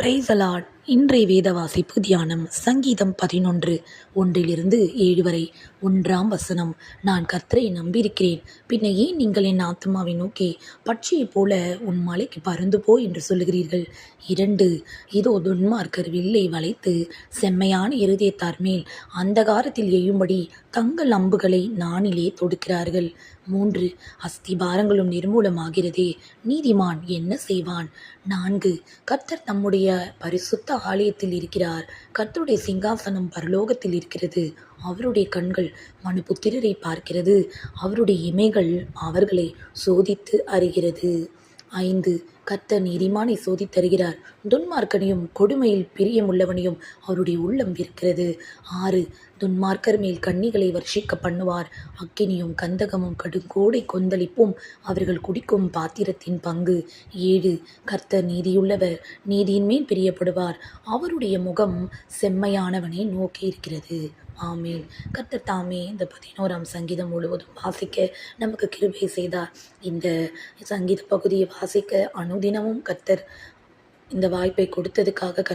Price allot. இன்றைய வேத வாசிப்பு தியானம் சங்கீதம் 11 1-7 வரை. 1ஆம் வசனம். நான் கர்த்தரை நம்பியிருக்கிறேன், பின்ன ஏன் நீங்கள் என் ஆத்துமாவை நோக்கி பட்சியைப் போல உன் மலைக்கு பறந்து போ என்று சொல்லுகிறீர்கள். 2 இதோ துன்மார்க்கர் வில்லை வளைத்து செம்மையான இருதயத்தார் மேல் அந்தகாரத்தில் எய்யும்படி தங்கள் அம்புகளை நாணிலே தொடுக்கிறார்கள். 3 அஸ்திபாரங்களும் நிர்மூலமாகிறதே, நீதிமான் என்ன செய்வான். 4 கர்த்தர் தம்முடைய பரிசுத்த ஆலயத்தில் இருக்கிறார், கர்த்தருடைய சிங்காசனம் பரலோகத்தில் இருக்கிறது. அவருடைய கண்கள் மனுபுத்திரரை பார்க்கிறது, அவருடைய இமைகள் அவர்களை சோதித்து அறிகிறது. 5 கர்த்தர் நீதிமானை சோதித்தருகிறார், துன்மார்க்கனையும் கொடுமையில் பிரியமுள்ளவனையும் அவருடைய உள்ளம் விற்கிறது. 6 துன்மார்க்கர் மேல் கண்ணிகளை வர்ஷிக்க பண்ணுவார், அக்கினியும் கந்தகமும் கடுங்கோடை கொந்தளிப்பும் அவர்கள் குடிக்கும் பாத்திரத்தின் பங்கு. 7 கர்த்தர் நீதியுள்ளவர், நீதியின் மேல் பிரியப்படுவார், அவருடைய முகம் செம்மையானவனை நோக்கி இருக்கிறது. ஆமேன். கர்த்தர் தாமே இந்த 11ஆம் சங்கீதம் முழுவதும் வாசிக்க நமக்கு கிருபை செய்தார். இந்த சங்கீத பகுதியை வாசிக்க அனுதினமும் கர்த்தர் இந்த வாய்ப்பை கொடுத்ததுக்காக